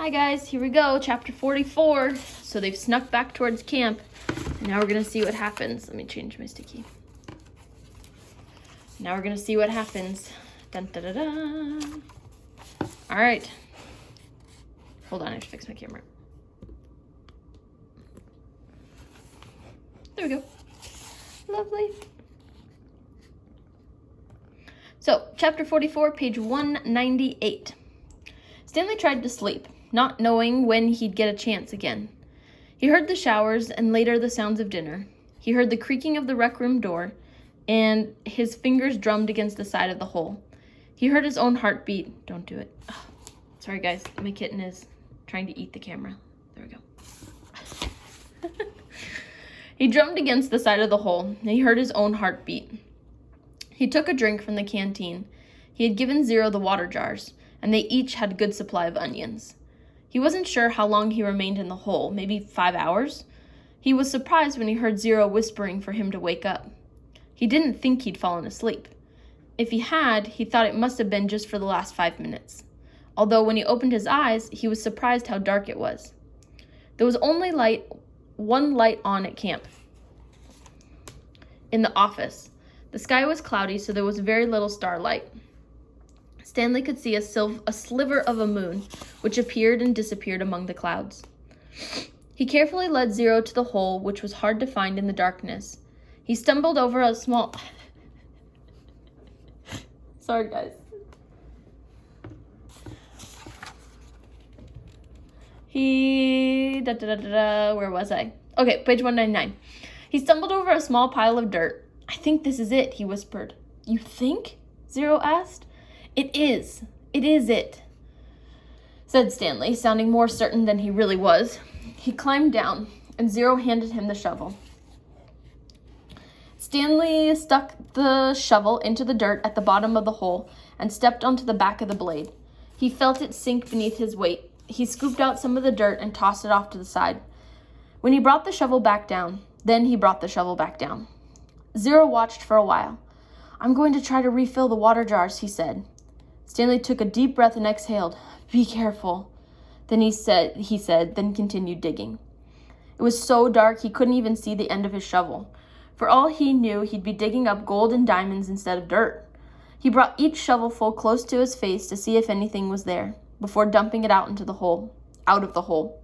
Hi guys, here we go, chapter 44. So they've snuck back towards camp, and now we're gonna see what happens. Let me change my sticky. Now we're gonna see what happens. Dun, da, da, da. All right. Hold on, I have to fix my camera. There we go. Lovely. So, chapter 44, page 198. Stanley tried to sleep, not knowing when he'd get a chance again. He heard the showers and later the sounds of dinner. He heard the creaking of the rec room door, and his fingers drummed against the side of the hole. He heard his own heartbeat. Don't do it. Oh, sorry, guys. My kitten is trying to eat the camera. There we go. He drummed against the side of the hole, and he heard his own heartbeat. He took a drink from the canteen. He had given Zero the water jars, and they each had a good supply of onions. He wasn't sure how long he remained in the hole, maybe 5 hours. He was surprised when he heard Zero whispering for him to wake up. He didn't think he'd fallen asleep. If he had, he thought it must have been just for the last 5 minutes. Although when he opened his eyes, he was surprised how dark it was. There was only one light on at camp. In the office. The sky was cloudy, so there was very little starlight. Stanley could see a sliver of a moon, which appeared and disappeared among the clouds. He carefully led Zero to the hole, which was hard to find in the darkness. He stumbled over a small... Sorry, guys. Where was I? Okay, page 199. He stumbled over a small pile of dirt. I think this is it, he whispered. You think? Zero asked. It is it, said Stanley, sounding more certain than he really was. He climbed down, and Zero handed him the shovel. Stanley stuck the shovel into the dirt at the bottom of the hole and stepped onto the back of the blade. He felt it sink beneath his weight. He scooped out some of the dirt and tossed it off to the side. Then he brought the shovel back down. Zero watched for a while. I'm going to try to refill the water jars, he said. Stanley took a deep breath and exhaled. Be careful. Then he said, then continued digging. It was so dark he couldn't even see the end of his shovel. For all he knew, he'd be digging up gold and diamonds instead of dirt. He brought each shovelful close to his face to see if anything was there, before dumping it out of the hole.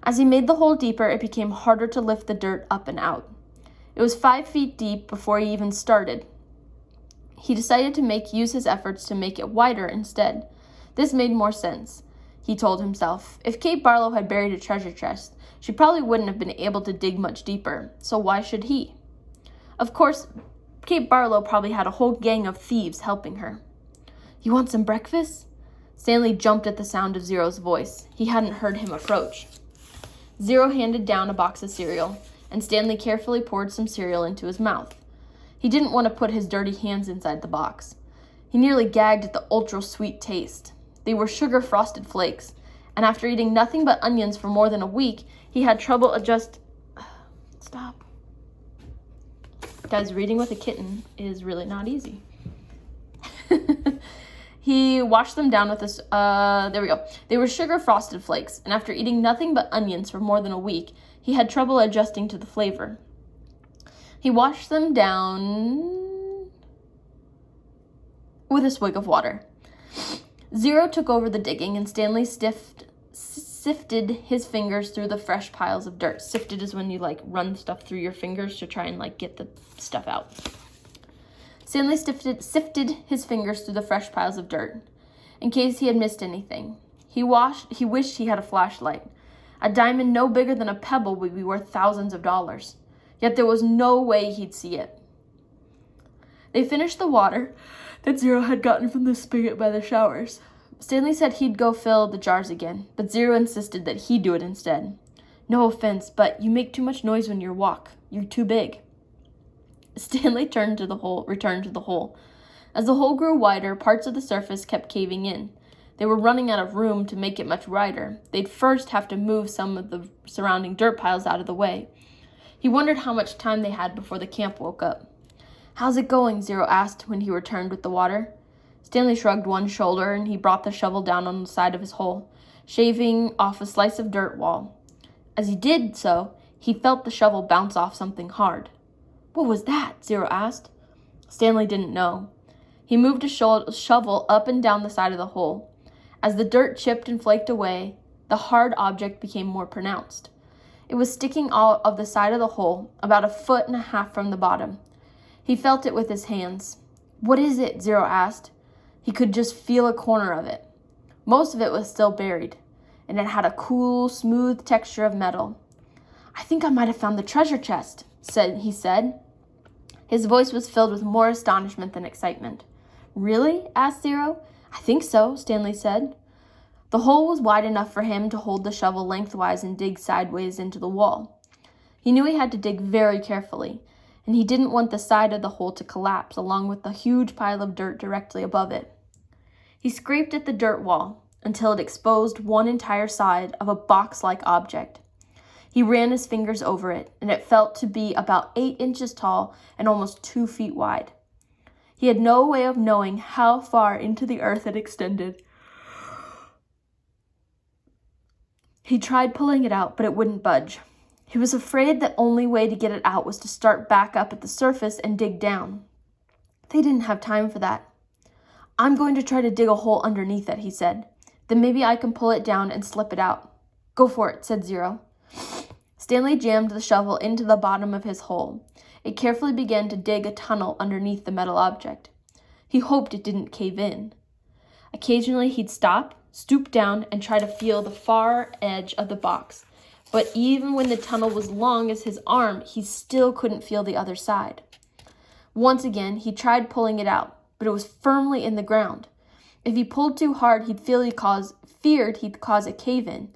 As he made the hole deeper, it became harder to lift the dirt up and out. It was 5 feet deep before he even started. He decided to use his efforts to make it wider instead. This made more sense, he told himself. If Kate Barlow had buried a treasure chest, she probably wouldn't have been able to dig much deeper, so why should he? Of course, Kate Barlow probably had a whole gang of thieves helping her. You want some breakfast? Stanley jumped at the sound of Zero's voice. He hadn't heard him approach. Zero handed down a box of cereal, and Stanley carefully poured some cereal into his mouth. He didn't want to put his dirty hands inside the box. He nearly gagged at the ultra-sweet taste. They were sugar-frosted flakes, and after eating nothing but onions for more than a week, he had trouble Stop. Guys, reading with a kitten is really not easy. He washed them down with this, there we go. They were sugar-frosted flakes, and after eating nothing but onions for more than a week, he had trouble adjusting to the flavor. He washed them down with a swig of water. Zero took over the digging, and Stanley sifted his fingers through the fresh piles of dirt. Sifted is when you, run stuff through your fingers to try and, get the stuff out. Stanley sifted his fingers through the fresh piles of dirt, in case he had missed anything. He wished he had a flashlight. A diamond no bigger than a pebble would be worth thousands of dollars. Yet there was no way he'd see it. They finished the water that Zero had gotten from the spigot by the showers. Stanley said he'd go fill the jars again, but Zero insisted that he do it instead. No offense, but you make too much noise when you walk. You're too big. Stanley returned to the hole. As the hole grew wider, parts of the surface kept caving in. They were running out of room to make it much wider. They'd first have to move some of the surrounding dirt piles out of the way. He wondered how much time they had before the camp woke up. How's it going? Zero asked when he returned with the water. Stanley shrugged one shoulder, and he brought the shovel down on the side of his hole. shaving off a slice of dirt wall. As he did so, he felt the shovel bounce off something hard. What was that? Zero asked. Stanley didn't know. He moved a shovel up and down the side of the hole. As the dirt chipped and flaked away, the hard object became more pronounced. It was sticking out of the side of the hole, about 1.5 feet from the bottom. He felt it with his hands. What is it? Zero asked. He could just feel a corner of it. Most of it was still buried, and it had a cool, smooth texture of metal. I think I might have found the treasure chest, he said. His voice was filled with more astonishment than excitement. Really? Asked Zero. I think so, Stanley said. The hole was wide enough for him to hold the shovel lengthwise and dig sideways into the wall. He knew he had to dig very carefully, and he didn't want the side of the hole to collapse along with the huge pile of dirt directly above it. He scraped at the dirt wall until it exposed one entire side of a box-like object. He ran his fingers over it, and it felt to be about 8 inches tall and almost 2 feet wide. He had no way of knowing how far into the earth it extended. He tried pulling it out, but it wouldn't budge. He was afraid the only way to get it out was to start back up at the surface and dig down. They didn't have time for that. I'm going to try to dig a hole underneath it, he said. Then maybe I can pull it down and slip it out. Go for it, said Zero. Stanley jammed the shovel into the bottom of his hole. It carefully began to dig a tunnel underneath the metal object. He hoped it didn't cave in. Occasionally he'd stop, stoop down, and try to feel the far edge of the box. But even when the tunnel was long as his arm, he still couldn't feel the other side. Once again, he tried pulling it out, but it was firmly in the ground. If he pulled too hard, feared he'd cause a cave-in.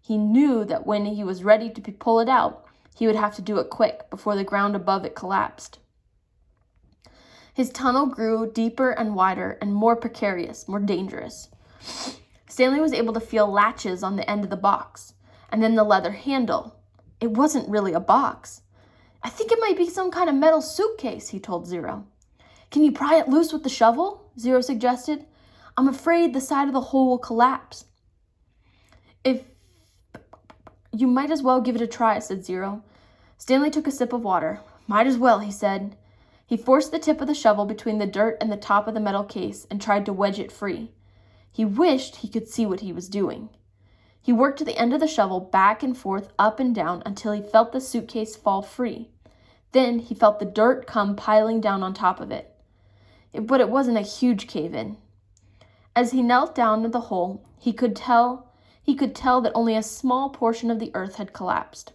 He knew that when he was ready to pull it out, he would have to do it quick before the ground above it collapsed. His tunnel grew deeper and wider and more precarious, more dangerous. Stanley was able to feel latches on the end of the box, and then the leather handle. It wasn't really a box. I think it might be some kind of metal suitcase, he told Zero. Can you pry it loose with the shovel? Zero suggested. I'm afraid the side of the hole will collapse. You might as well give it a try, said Zero. Stanley took a sip of water. Might as well, he said. He forced the tip of the shovel between the dirt and the top of the metal case and tried to wedge it free. He wished he could see what he was doing. He worked the end of the shovel back and forth, up and down, until he felt the suitcase fall free. Then he felt the dirt come piling down on top of it. But it wasn't a huge cave-in. As he knelt down to the hole, he could tell that only a small portion of the earth had collapsed.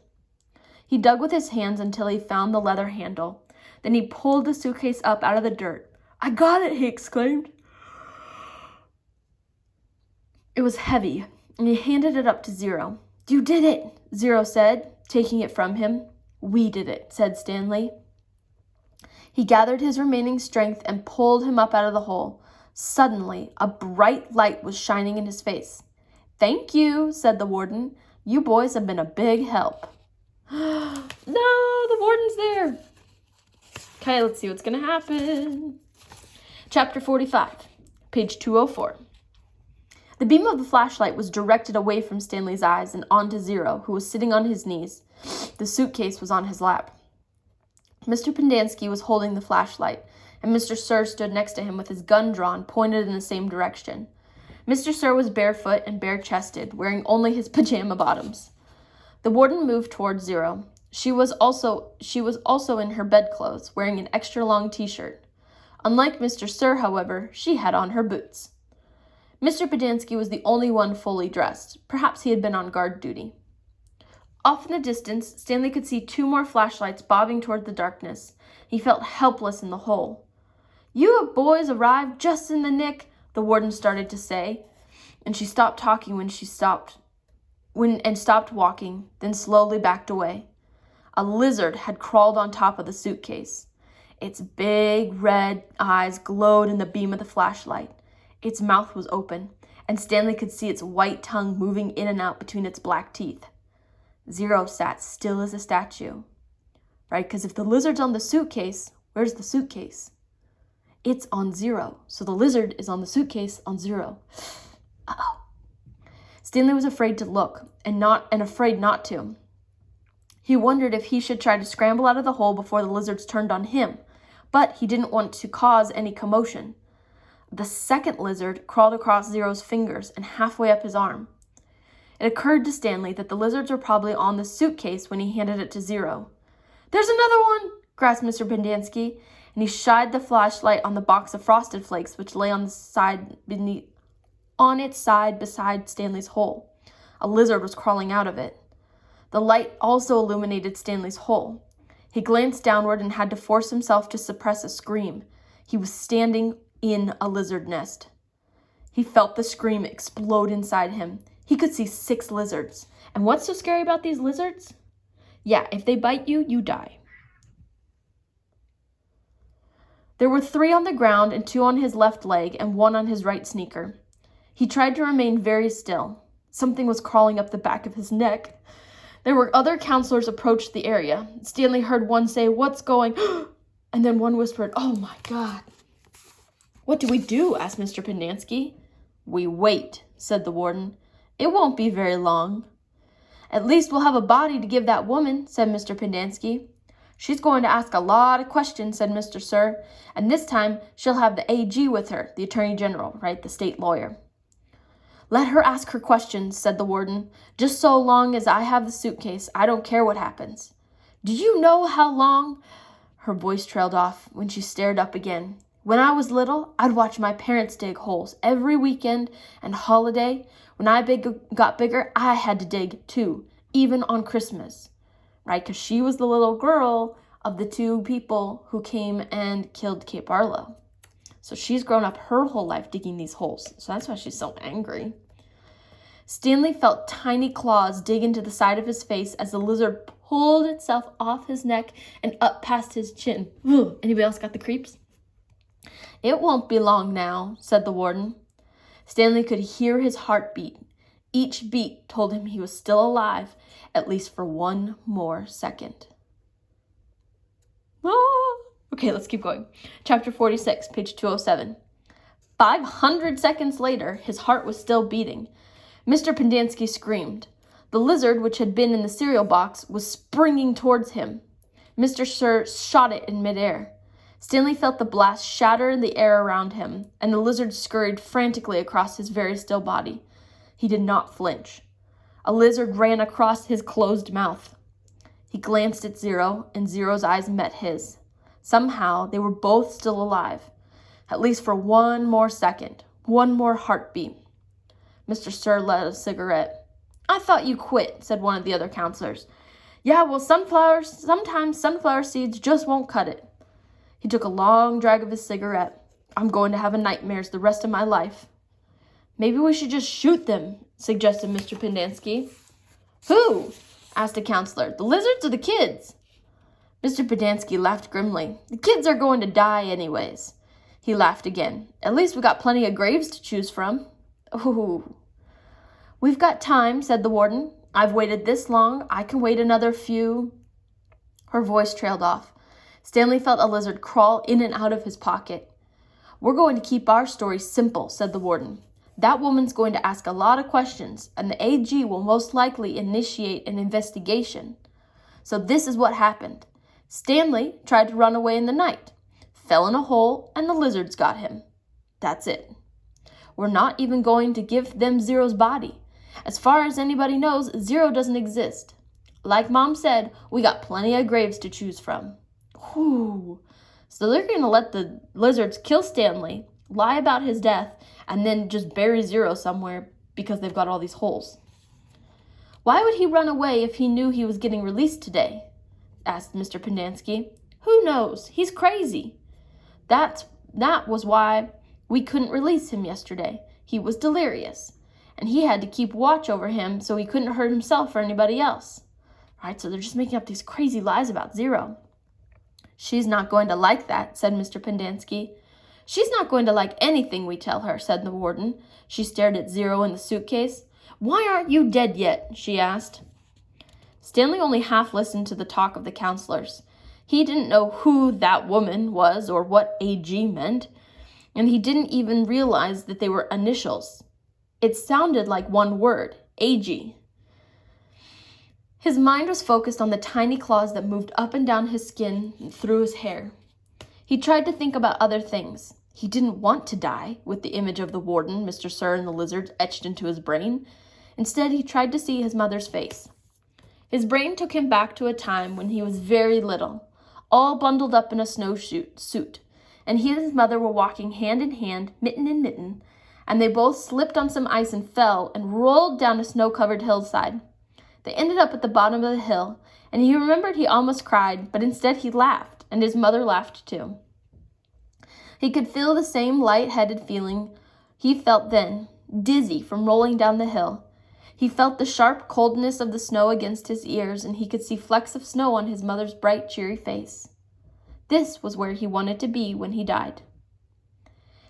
He dug with his hands until he found the leather handle. Then he pulled the suitcase up out of the dirt. I got it, he exclaimed. It was heavy, and he handed it up to Zero. You did it, Zero said, taking it from him. We did it, said Stanley. He gathered his remaining strength and pulled him up out of the hole. Suddenly, a bright light was shining in his face. Thank you, said the warden. You boys have been a big help. No, the warden's there. Okay, let's see what's going to happen. Chapter 45, page 204. The beam of the flashlight was directed away from Stanley's eyes and onto Zero, who was sitting on his knees. The suitcase was on his lap. Mr. Pendanski was holding the flashlight, and Mr. Sir stood next to him with his gun drawn, pointed in the same direction. Mr. Sir was barefoot and bare-chested, wearing only his pajama bottoms. The warden moved toward Zero. She was also in her bedclothes, wearing an extra-long t-shirt. Unlike Mr. Sir, however, she had on her boots. Mr. Pendanski was the only one fully dressed. Perhaps he had been on guard duty. Off in the distance, Stanley could see 2 more flashlights bobbing toward the darkness. He felt helpless in the hole. You boys arrived just in the nick, the warden started to say, and she stopped talking and stopped walking, then slowly backed away. A lizard had crawled on top of the suitcase. Its big red eyes glowed in the beam of the flashlight. Its mouth was open, and Stanley could see its white tongue moving in and out between its black teeth. Zero sat still as a statue. Right, because if the lizard's on the suitcase, where's the suitcase? It's on Zero, so the lizard is on the suitcase on Zero. Uh-oh. Stanley was afraid to look and afraid not to. He wondered if he should try to scramble out of the hole before the lizards turned on him, but he didn't want to cause any commotion. The second lizard crawled across Zero's fingers and halfway up his arm. It occurred to Stanley that the lizards were probably on the suitcase when he handed it to Zero. "There's another one!" gasped Mr. Pendanski, and he shined the flashlight on the box of Frosted Flakes which lay on its side beside Stanley's hole. A lizard was crawling out of it. The light also illuminated Stanley's hole. He glanced downward and had to force himself to suppress a scream. He was standing in a lizard nest. He felt the scream explode inside him. He could see 6 lizards. And what's so scary about these lizards? Yeah, if they bite you, you die. There were 3 on the ground and 2 on his left leg and 1 on his right sneaker. He tried to remain very still. Something was crawling up the back of his neck. There were other counselors approached the area. Stanley heard one say, "What's going?" And then one whispered, "Oh my God." "What do we do?" asked Mr. Pendanski. "We wait," said the warden. "It won't be very long." "At least we'll have a body to give that woman," said Mr. Pendanski. "She's going to ask a lot of questions," said Mr. Sir, "and this time she'll have the AG with her, the Attorney General, right, the state lawyer." "Let her ask her questions," said the warden. "Just so long as I have the suitcase, I don't care what happens." "Do you know how long—" Her voice trailed off when she stared up again. "When I was little, I'd watch my parents dig holes every weekend and holiday. When I got bigger, I had to dig too, even on Christmas." Right, because she was the little girl of the 2 people who came and killed Kate Barlow. So she's grown up her whole life digging these holes. So that's why she's so angry. Stanley felt tiny claws dig into the side of his face as the lizard pulled itself off his neck and up past his chin. Ugh. Anybody else got the creeps? "It won't be long now," said the warden. Stanley could hear his heartbeat. Each beat told him he was still alive, at least for 1 more second. Ah! Okay, let's keep going. Chapter 46, page 207. 500 seconds later, his heart was still beating. Mr. Pendanski screamed. The lizard, which had been in the cereal box, was springing towards him. Mr. Sir shot it in midair. Stanley felt the blast shatter the air around him, and the lizard scurried frantically across his very still body. He did not flinch. A lizard ran across his closed mouth. He glanced at Zero, and Zero's eyes met his. Somehow, they were both still alive, at least for 1 more second, 1 more heartbeat. Mr. Sir lit a cigarette. "I thought you quit," said one of the other counselors. "Yeah, well, sometimes sunflower seeds just won't cut it." He took a long drag of his cigarette. "I'm going to have nightmares the rest of my life." "Maybe we should just shoot them," suggested Mr. Pendanski. "Who?" asked a counselor. "The lizards or the kids?" Mr. Pendanski laughed grimly. "The kids are going to die anyways." He laughed again. "At least we got plenty of graves to choose from." "Ooh." "We've got time," said the warden. "I've waited this long. I can wait another few—" Her voice trailed off. Stanley felt a lizard crawl in and out of his pocket. "We're going to keep our story simple," said the warden. "That woman's going to ask a lot of questions, and the AG will most likely initiate an investigation. So this is what happened. Stanley tried to run away in the night, fell in a hole, and the lizards got him. That's it. We're not even going to give them Zero's body. As far as anybody knows, Zero doesn't exist. Like Mom said, we got plenty of graves to choose from." Whew. So they're going to let the lizards kill Stanley, lie about his death, and then just bury Zero somewhere because they've got all these holes. "Why would he run away if he knew he was getting released today?" asked Mr. Pendanski. "Who knows? He's crazy. That was why we couldn't release him yesterday. He was delirious, and he had to keep watch over him so he couldn't hurt himself or anybody else." Right, so they're just making up these crazy lies about Zero. "She's not going to like that," said Mr. Pendanski. "She's not going to like anything we tell her," said the warden. She stared at Zero in the suitcase. "Why aren't you dead yet?" she asked. Stanley only half listened to the talk of the counselors. He didn't know who that woman was or what AG meant, and he didn't even realize that they were initials. It sounded like one word, Ag. His mind was focused on the tiny claws that moved up and down his skin and through his hair. He tried to think about other things. He didn't want to die, with the image of the warden, Mr. Sir, and the lizard etched into his brain. Instead, he tried to see his mother's face. His brain took him back to a time when he was very little, all bundled up in a suit, and he and his mother were walking hand in hand, mitten in mitten, and they both slipped on some ice and fell and rolled down a snow-covered hillside. They ended up at the bottom of the hill, and he remembered he almost cried, but instead he laughed, and his mother laughed too. He could feel the same light-headed feeling he felt then, dizzy from rolling down the hill. He felt the sharp coldness of the snow against his ears, and he could see flecks of snow on his mother's bright, cheery face. This was where he wanted to be when he died.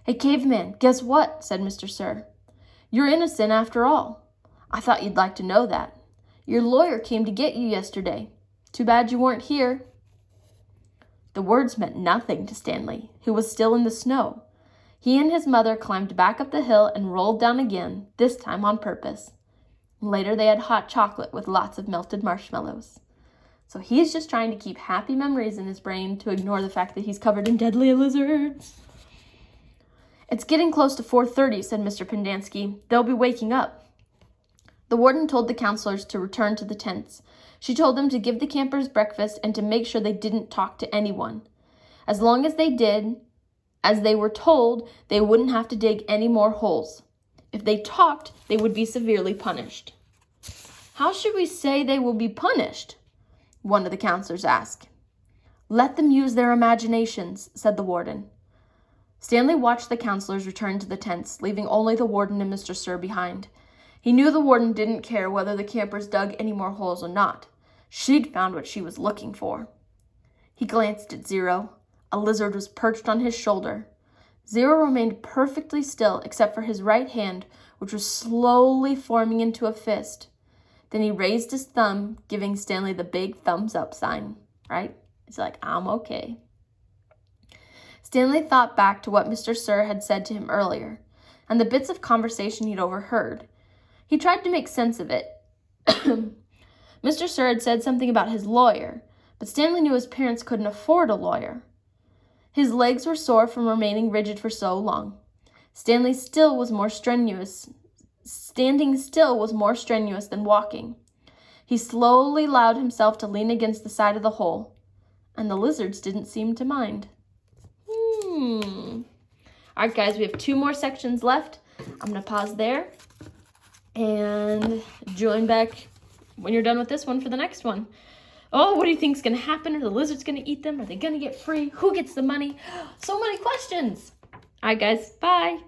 "Hey, caveman, guess what?" said Mr. Sir. "You're innocent after all. I thought you'd like to know that. Your lawyer came to get you yesterday. Too bad you weren't here." The words meant nothing to Stanley, who was still in the snow. He and his mother climbed back up the hill and rolled down again, this time on purpose. Later they had hot chocolate with lots of melted marshmallows. So he's just trying to keep happy memories in his brain to ignore the fact that he's covered in deadly lizards. "It's getting close to 4:30, said Mr. Pendanski. "They'll be waking up." The warden told the counselors to return to the tents. She told them to give the campers breakfast and to make sure they didn't talk to anyone. As long as they did, as they were told, they wouldn't have to dig any more holes. If they talked, they would be severely punished. "How should we say they will be punished?" one of the counselors asked. "Let them use their imaginations," said the warden. Stanley watched the counselors return to the tents, leaving only the warden and Mr. Sir behind. He knew the warden didn't care whether the campers dug any more holes or not. She'd found what she was looking for. He glanced at Zero. A lizard was perched on his shoulder. Zero remained perfectly still except for his right hand, which was slowly forming into a fist. Then he raised his thumb, giving Stanley the big thumbs-up sign, right? He's like, "I'm okay." Stanley thought back to what Mr. Sir had said to him earlier, and the bits of conversation he'd overheard. He tried to make sense of it. Mr. Sir had said something about his lawyer, but Stanley knew his parents couldn't afford a lawyer. His legs were sore from remaining rigid for so long. Standing still was more strenuous than walking. He slowly allowed himself to lean against the side of the hole, and the lizards didn't seem to mind. All right, guys, we have 2 more sections left. I'm going to pause there and join back when you're done with this one for the next one. Oh, what do you think is going to happen? Are the lizards going to eat them? Are they going to get free? Who gets the money? So many questions. All right, guys, bye.